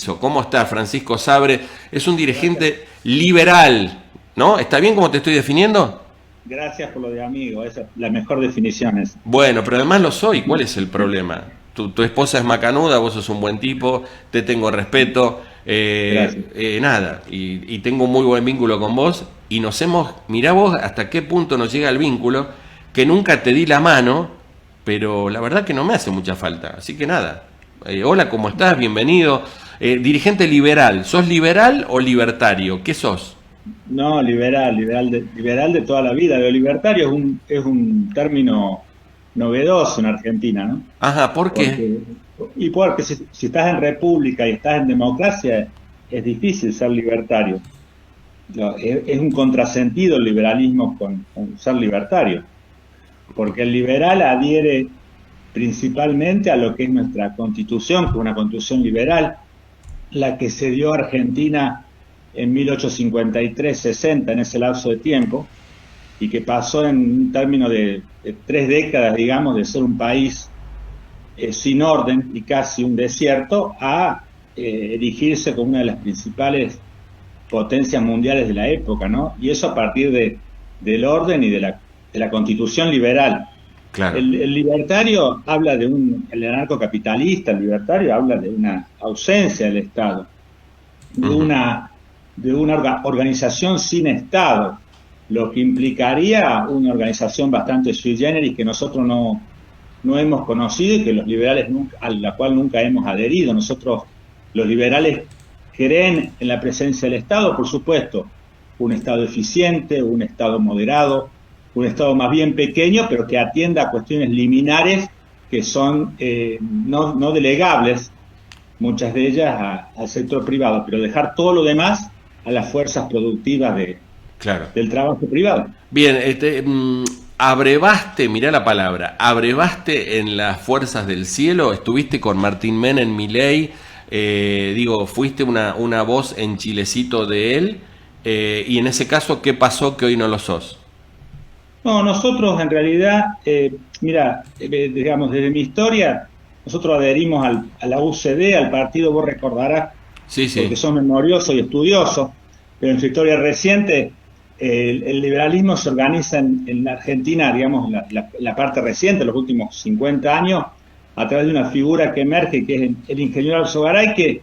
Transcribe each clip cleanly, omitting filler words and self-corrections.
¿Cómo está Francisco Sabre? Es un dirigente liberal, ¿no? ¿Está bien como te estoy definiendo? Gracias por lo de amigo, esa es la mejor definición. Bueno, pero además lo soy. ¿Cuál es el problema? Tu esposa es macanuda, vos sos un buen tipo, te tengo respeto, Gracias. nada, y tengo un muy buen vínculo con vos y mirá vos hasta qué punto nos llega el vínculo, que nunca te di la mano, pero la verdad que no me hace mucha falta, así que nada. Hola, ¿cómo estás? Bienvenido. Dirigente liberal, ¿sos liberal o libertario? ¿Qué sos? No, liberal de toda la vida. Lo libertario es un término novedoso en Argentina, ¿no? Ajá, ¿por qué? Porque, porque si estás en república y estás en democracia, es difícil ser libertario. Es un contrasentido el liberalismo con ser libertario, porque el liberal adhiere principalmente a lo que es nuestra constitución, que es una constitución liberal, la que se dio a Argentina en 1853-60, en ese lapso de tiempo, y que pasó en un término de 3 décadas, digamos, de ser un país sin orden y casi un desierto, a erigirse como una de las principales potencias mundiales de la época, ¿no? Y eso a partir del orden y de la constitución liberal. Claro. El libertario habla el anarcocapitalista, el libertario habla de una ausencia del Estado, de Ujú. una organización sin Estado, lo que implicaría una organización bastante sui generis que nosotros no hemos conocido y que los liberales a la cual nunca hemos adherido. Nosotros, los liberales, creen en la presencia del Estado, por supuesto, un Estado eficiente, un Estado moderado, un Estado más bien pequeño, pero que atienda a cuestiones liminares que son no delegables, muchas de ellas al sector privado, pero dejar todo lo demás a las fuerzas productivas Claro. del trabajo privado. Bien, abrevaste, mirá la palabra, abrevaste en las fuerzas del cielo, estuviste con Martín Menem, Milei, fuiste una voz en Chilecito de él, y en ese caso, ¿qué pasó que hoy no lo sos? No, nosotros en realidad, mira, digamos, desde mi historia, nosotros adherimos a la UCD, al partido, vos recordarás, Sí, porque sí. sos memorioso y estudioso, pero en su historia reciente, el liberalismo se organiza en la Argentina, digamos, la parte reciente, los últimos 50 años, a través de una figura que emerge, que es el ingeniero Alzogaray, que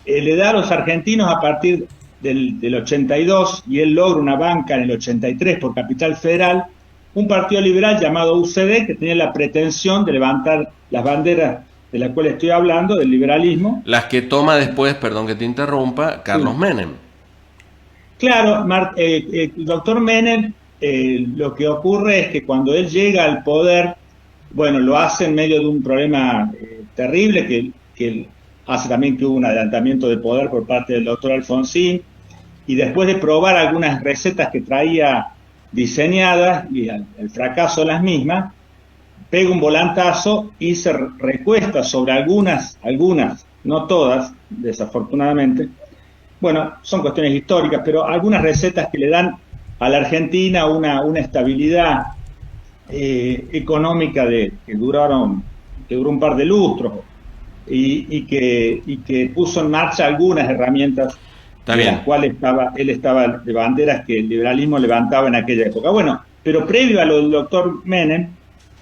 le da a los argentinos a partir del 82, y él logra una banca en el 83 por Capital Federal, un partido liberal llamado UCD, que tenía la pretensión de levantar las banderas de las cuales estoy hablando, del liberalismo. Las que toma después, perdón que te interrumpa, Carlos Sí. Menem. Claro, el doctor Menem, lo que ocurre es que cuando él llega al poder, bueno, lo hace en medio de un problema terrible, que hace también que hubo un adelantamiento de poder por parte del doctor Alfonsín, y después de probar algunas recetas que traía diseñadas y el fracaso de las mismas, pega un volantazo y se recuesta sobre algunas, no todas, desafortunadamente. Bueno, son cuestiones históricas, pero algunas recetas que le dan a la Argentina una estabilidad económica que duró un par de lustros, y que puso en marcha algunas herramientas Está de las bien. cuales él estaba de banderas que el liberalismo levantaba en aquella época. Bueno, pero previo a lo del doctor Menem,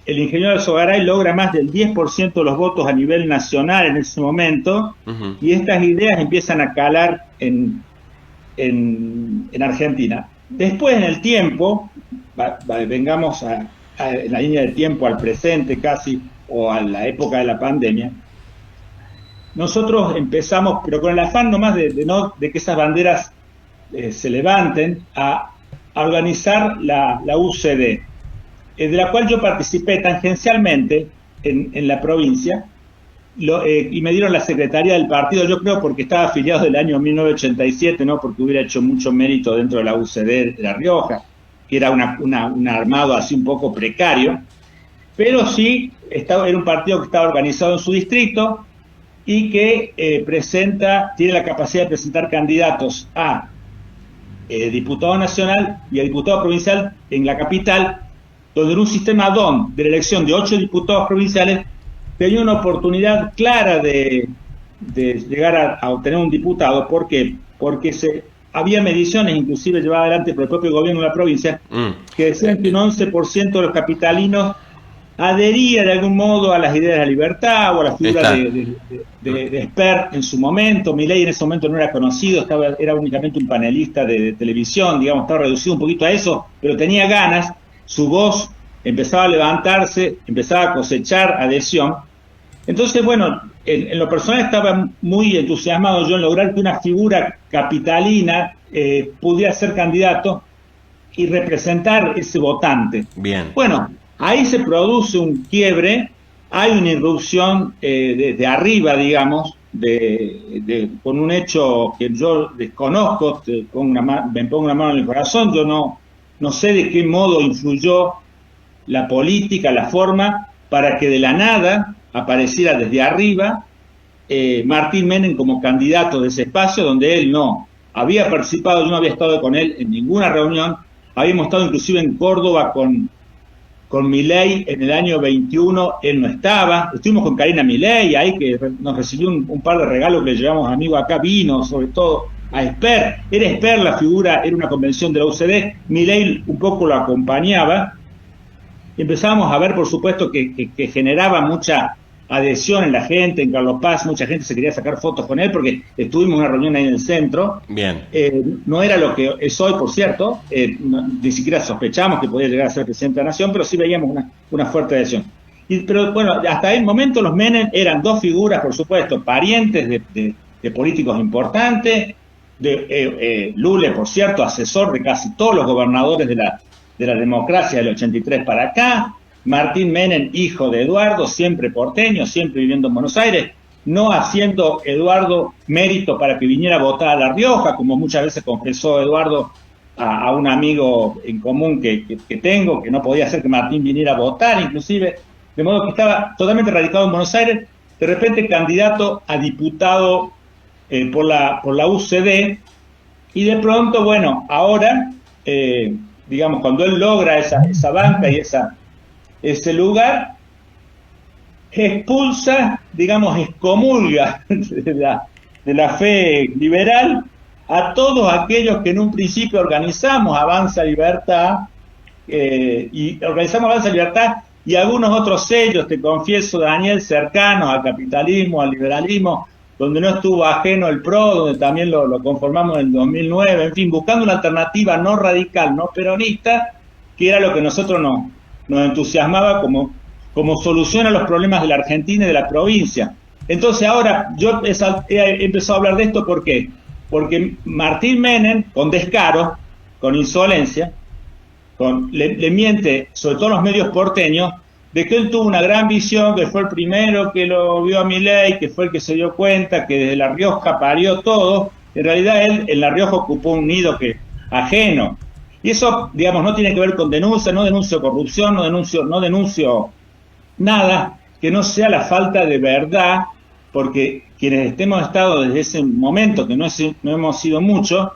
el ingeniero Alzogaray logra más del 10% de los votos a nivel nacional en ese momento, Ujú. y estas ideas empiezan a calar en Argentina. Después, en el tiempo, vengamos en la línea del tiempo al presente casi, o a la época de la pandemia, nosotros empezamos, pero con el afán nomás de que esas banderas se levanten, a organizar la UCD, de la cual yo participé tangencialmente en la provincia, y me dieron la secretaría del partido, yo creo porque estaba afiliado del año 1987, no porque hubiera hecho mucho mérito dentro de la UCD de La Rioja, que era un armado así un poco precario, pero sí era un partido que estaba organizado en su distrito y que tiene la capacidad de presentar candidatos a diputado nacional y a diputado provincial en la capital, donde en un sistema DON de la elección de 8 diputados provinciales tenía una oportunidad clara de llegar a obtener un diputado. ¿Por qué? Porque había mediciones, inclusive llevadas adelante por el propio gobierno de la provincia, que decían que un 11% de los capitalinos adhería de algún modo a las ideas de la libertad o a la figura de Esper en su momento. Milei en ese momento no era conocido, era únicamente un panelista de televisión, digamos, estaba reducido un poquito a eso, pero tenía ganas, su voz empezaba a levantarse, empezaba a cosechar adhesión. Entonces, bueno, en lo personal estaba muy entusiasmado yo en lograr que una figura capitalina pudiera ser candidato y representar ese votante. Bien. Bueno, ahí se produce un quiebre, hay una irrupción de arriba, digamos, con un hecho que yo desconozco, me pongo una mano en el corazón, yo no sé de qué modo influyó la política, la forma, para que de la nada apareciera desde arriba Martín Menem como candidato de ese espacio donde él no había participado, yo no había estado con él en ninguna reunión, habíamos estado inclusive en Córdoba con Milei en el año 21, él no estaba, estuvimos con Karina Milei ahí que nos recibió un par de regalos que le llevamos amigos acá, vino sobre todo a Esper, era Esper la figura, era una convención de la UCD, Milei un poco lo acompañaba, y empezábamos a ver por supuesto que generaba mucha adhesión en la gente, en Carlos Paz, mucha gente se quería sacar fotos con él porque estuvimos en una reunión ahí en el centro. Bien. No era lo que es hoy, por cierto, ni siquiera sospechamos que podía llegar a ser presidente de la Nación, pero sí veíamos una fuerte adhesión. Pero bueno, hasta el momento los Menem eran dos figuras, por supuesto, parientes de políticos importantes, Lule, por cierto, asesor de casi todos los gobernadores de la democracia del 83 para acá, Martín Menem, hijo de Eduardo, siempre porteño, siempre viviendo en Buenos Aires, no haciendo Eduardo mérito para que viniera a votar a La Rioja, como muchas veces confesó Eduardo a un amigo en común que tengo, que no podía hacer que Martín viniera a votar, inclusive, de modo que estaba totalmente radicado en Buenos Aires, de repente candidato a diputado por la UCD, y de pronto, bueno, ahora, digamos, cuando él logra esa banca y ese lugar, expulsa, digamos, excomulga de la fe liberal a todos aquellos que en un principio organizamos Avanza Libertad, y algunos otros sellos, te confieso, Daniel, cercanos al capitalismo, al liberalismo, donde no estuvo ajeno el PRO, donde también lo conformamos en el 2009, en fin, buscando una alternativa no radical, no peronista, que era lo que nosotros nos entusiasmaba como solución a los problemas de la Argentina y de la provincia. Entonces ahora yo he empezado a hablar de esto, ¿por qué? Porque Martín Menem, con descaro, con insolencia, le miente, sobre todo los medios porteños, de que él tuvo una gran visión, que fue el primero que lo vio a Milei, que fue el que se dio cuenta que desde La Rioja parió todo. En realidad él en La Rioja ocupó un nido ajeno. Y eso, digamos, no tiene que ver con denuncia, no denuncio corrupción, no denuncio nada que no sea la falta de verdad, porque quienes hemos estado desde ese momento, que no hemos sido muchos,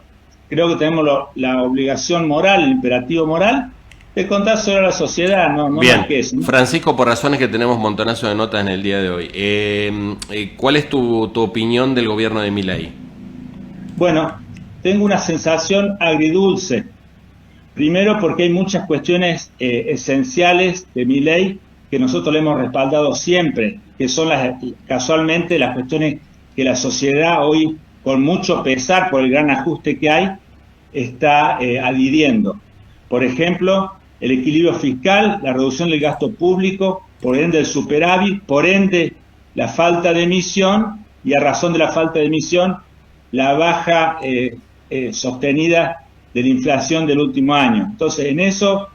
creo que tenemos la obligación moral, el imperativo moral, de contar sobre la sociedad, no bien, más que eso, ¿no? Francisco, por razones que tenemos montonazo de notas en el día de hoy, ¿cuál es tu opinión del gobierno de Milei? Bueno, tengo una sensación agridulce. Primero porque hay muchas cuestiones esenciales de Milei que nosotros le hemos respaldado siempre, que son casualmente las cuestiones que la sociedad hoy, con mucho pesar por el gran ajuste que hay, está adhiriendo. Por ejemplo, el equilibrio fiscal, la reducción del gasto público, por ende el superávit, por ende la falta de emisión, y a razón de la falta de emisión, la baja sostenida de la inflación del último año. Entonces, en eso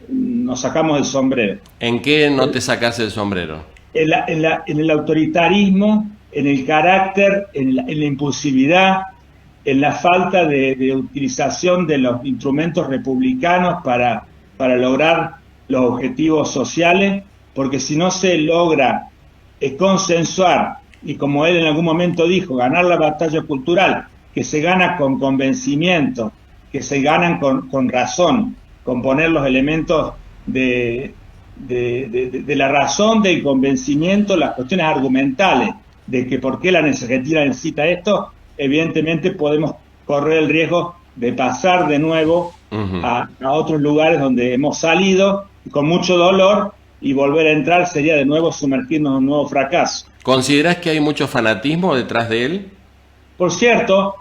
nos sacamos el sombrero. ¿En qué no te sacás el sombrero? En el autoritarismo, en el carácter, en la impulsividad, en la falta de utilización de los instrumentos republicanos para lograr los objetivos sociales, porque si no se logra consensuar, y como él en algún momento dijo, ganar la batalla cultural, que se gana con convencimiento, que se ganan con razón, con poner los elementos de la razón, del convencimiento, las cuestiones argumentales, de que por qué la Argentina necesita esto, evidentemente podemos correr el riesgo de pasar de nuevo a otros lugares donde hemos salido con mucho dolor, y volver a entrar sería de nuevo sumergirnos en un nuevo fracaso. ¿Considerás que hay mucho fanatismo detrás de él? Por cierto,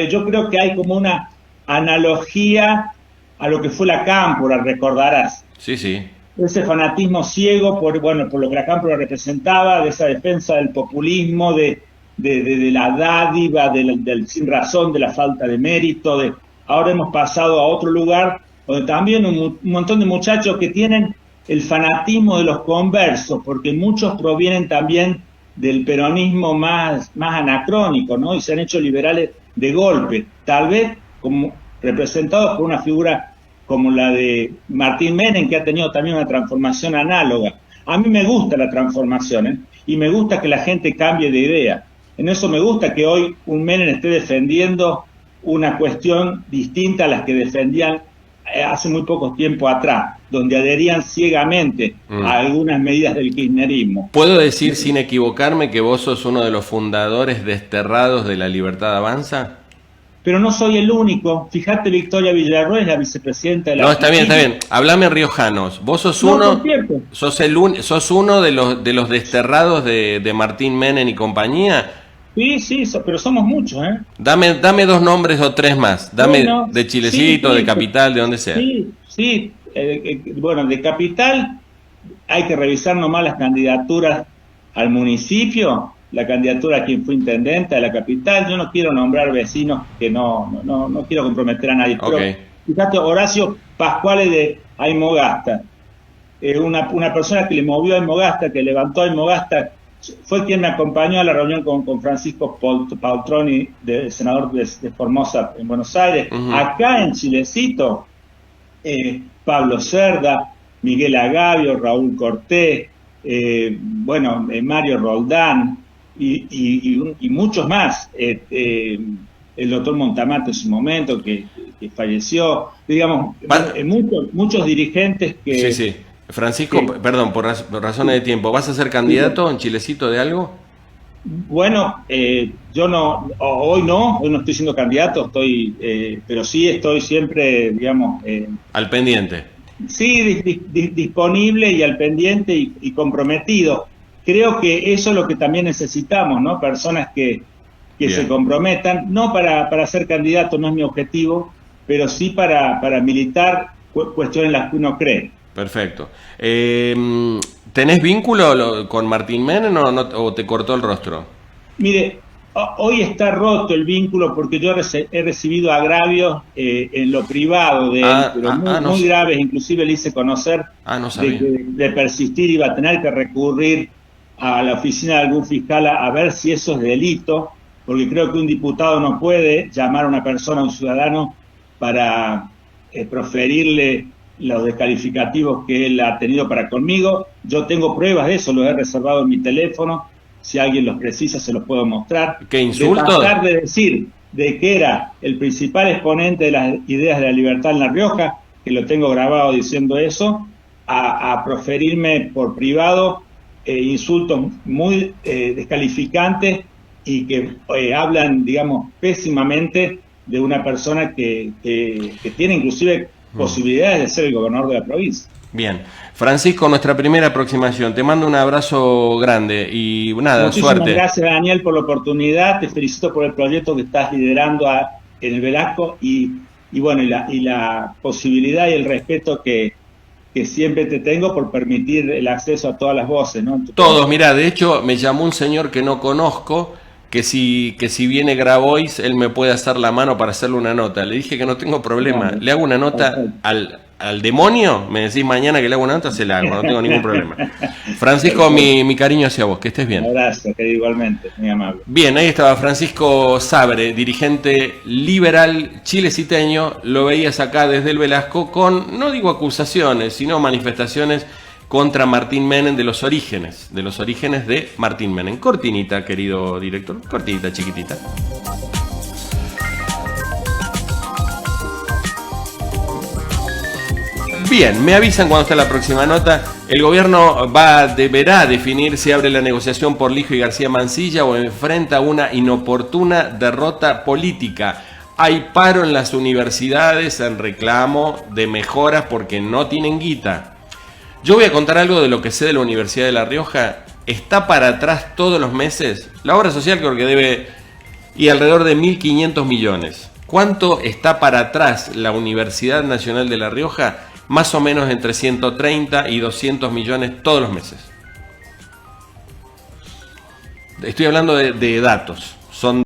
yo creo que hay como una analogía a lo que fue la Cámpora, recordarás. Sí, sí. Ese fanatismo ciego por lo que la Cámpora representaba, de esa defensa del populismo, de la dádiva, del sin razón, de la falta de mérito. Ahora hemos pasado a otro lugar donde también un montón de muchachos que tienen el fanatismo de los conversos, porque muchos provienen también del peronismo más anacrónico, ¿no? Y se han hecho liberales de golpe, tal vez como representados por una figura como la de Martín Menem, que ha tenido también una transformación análoga. A mí me gusta la transformación, y me gusta que la gente cambie de idea. En eso me gusta que hoy un Menem esté defendiendo una cuestión distinta a las que defendían hace muy poco tiempo atrás, donde adherían ciegamente a algunas medidas del kirchnerismo. ¿Puedo decir sin equivocarme que vos sos uno de los fundadores desterrados de La Libertad Avanza? Pero no soy el único. Fíjate, Victoria Villarroel, la vicepresidenta de la... No, está bien. Hablame riojanos. Vos sos uno, sos uno de los desterrados de Martín Menem y compañía. Sí, pero somos muchos, ¿eh? Dame 2 nombres o 3 más. Dame de Chilecito, de Capital, de donde sea. Sí. Bueno, de Capital hay que revisar nomás las candidaturas al municipio, la candidatura a quien fue intendente de la Capital. Yo no quiero nombrar vecinos, que no quiero comprometer a nadie. Okay. Pero fíjate, Horacio Pascuale de Aymogasta, una persona que le movió a Aymogasta, que levantó a Aymogasta, fue quien me acompañó a la reunión con Francisco Paltroni, senador de Formosa en Buenos Aires. Acá en Chilecito, Pablo Cerda, Miguel Agavio, Raúl Cortés, Mario Roldán y muchos más. El doctor Montamato en su momento, que falleció. Digamos, muchos dirigentes que... Sí. Francisco, perdón, por razones de tiempo, ¿vas a ser candidato en Chilecito de algo? Bueno, yo hoy no estoy siendo candidato, pero sí estoy siempre, digamos... al pendiente. Sí, disponible y al pendiente y comprometido. Creo que eso es lo que también necesitamos, ¿no? Personas que se comprometan, no para ser candidato, no es mi objetivo, pero sí para militar cuestiones en las que uno cree. Perfecto. ¿Tenés vínculo con Martín Menem o te cortó el rostro? Mire, hoy está roto el vínculo porque yo he recibido agravios en lo privado de él, pero muy graves. Inclusive le hice conocer de persistir iba a tener que recurrir a la oficina de algún fiscal a ver si eso es delito, porque creo que un diputado no puede llamar a una persona, a un ciudadano, para proferirle los descalificativos que él ha tenido para conmigo. Yo tengo pruebas de eso, los he reservado en mi teléfono. Si alguien los precisa, se los puedo mostrar. ¿Qué insulto? De pasar de decir de que era el principal exponente de las ideas de la libertad en La Rioja, que lo tengo grabado diciendo eso, a proferirme por privado insultos muy descalificantes y que hablan, digamos, pésimamente de una persona que tiene inclusive posibilidades de ser el gobernador de la provincia. Bien. Francisco, nuestra primera aproximación. Te mando un abrazo grande y nada, muchísimas suerte. Gracias, Daniel, por la oportunidad. Te felicito por el proyecto que estás liderando en el Velasco y la posibilidad y el respeto que siempre te tengo por permitir el acceso a todas las voces, ¿no? Todos, mirá, de hecho me llamó un señor que no conozco, que si viene Grabois, él me puede hacer la mano para hacerle una nota. Le dije que no tengo problema. Vale. Le hago una nota al demonio, me decís mañana que le hago una nota, se la hago, no tengo ningún problema. Francisco, mi cariño hacia vos, que estés bien. Un abrazo, querido, igualmente, muy amable. Bien, ahí estaba Francisco Sabre, dirigente liberal chileciteño. Lo veías acá desde el Velasco con, no digo acusaciones, sino manifestaciones contra Martín Menem de los orígenes de Martín Menem. Cortinita, querido director, cortinita, chiquitita. Bien, me avisan cuando está la próxima nota. El gobierno deberá definir si abre la negociación por Lijo y García Mansilla o enfrenta una inoportuna derrota política. Hay paro en las universidades en reclamo de mejoras porque no tienen guita. Yo voy a contar algo de lo que sé de la Universidad de La Rioja. Está para atrás todos los meses. La obra social creo que debe alrededor de 1.500 millones. ¿Cuánto está para atrás la Universidad Nacional de La Rioja? Más o menos entre 130 y 200 millones todos los meses. Estoy hablando de datos. Son